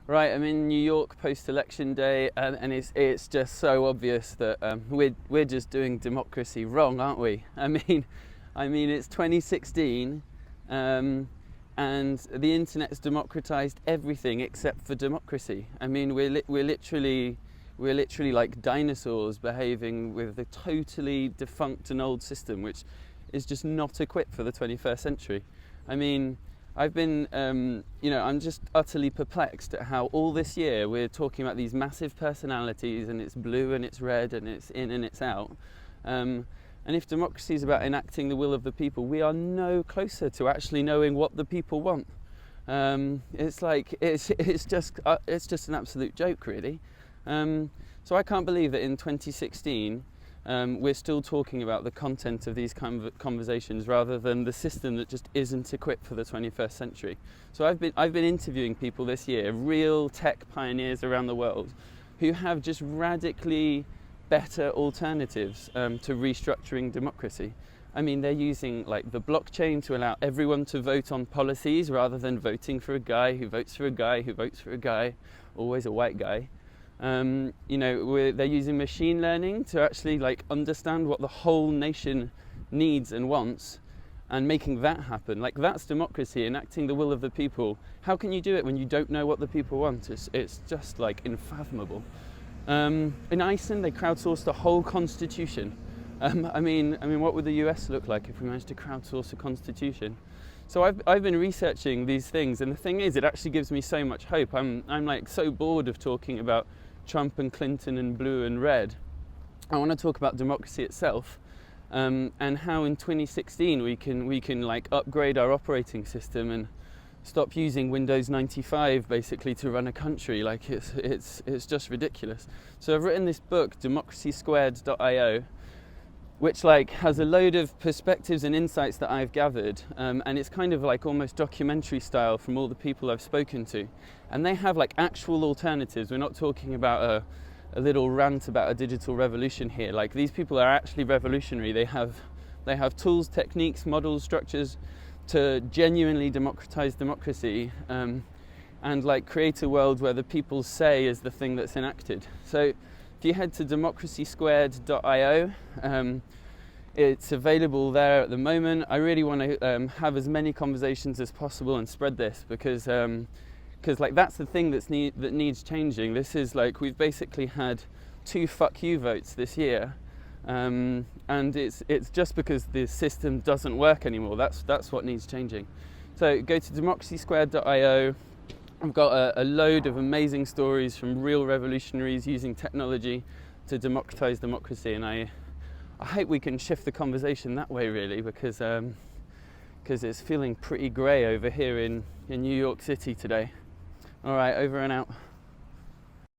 Right, I'm in New York post-election day, and it's just so obvious that we're just doing democracy wrong, aren't we? I mean it's 2016, and the internet's democratized everything except for democracy. I mean we're literally like dinosaurs behaving with a totally defunct and old system, which is just not equipped for the 21st century. I mean, I'm just utterly perplexed at how all this year we're talking about these massive personalities, and it's blue and it's red and it's in and it's out. And if democracy is about enacting the will of the people, we are no closer to actually knowing what the people want. It's just an absolute joke, really. So I can't believe that in 2016 we're still talking about the content of these kind of conversations rather than the system that just isn't equipped for the 21st century. So I've been interviewing people this year, real tech pioneers around the world, who have just radically better alternatives to restructuring democracy. I mean, they're using like the blockchain to allow everyone to vote on policies rather than voting for a guy who votes for a guy who votes for a guy, always a white guy. They're using machine learning to actually like understand what the whole nation needs and wants, and making that happen. Like, that's democracy, enacting the will of the people. How can you do it when you don't know what the people want? It's just like unfathomable. In Iceland, they crowdsourced the whole constitution. I mean, what would the US look like if we managed to crowdsource a constitution? So I've been researching these things, and the thing is, it actually gives me so much hope. I'm like so bored of talking about Trump and Clinton and blue and red. I want to talk about democracy itself, and how in 2016 we can like upgrade our operating system and stop using Windows 95 basically to run a country. Like, it's just ridiculous. So I've written this book, democracysquared.io, which like has a load of perspectives and insights that I've gathered, and it's kind of like almost documentary style from all the people I've spoken to, and they have like actual alternatives. We're not talking about a little rant about a digital revolution here. Like, these people are actually revolutionary. They have tools, techniques, models, structures to genuinely democratize democracy, and like create a world where the people's say is the thing that's enacted. So if you head to democracysquared.io, it's available there at the moment. I really want to have as many conversations as possible and spread this, because like that's the thing that needs changing. This is like, we've basically had 2 fuck you votes this year, and it's just because the system doesn't work anymore. That's what needs changing. So go to democracysquared.io. I've got a load of amazing stories from real revolutionaries using technology to democratize democracy, and I hope we can shift the conversation that way, really, because it's feeling pretty grey over here in New York City today. All right, over and out.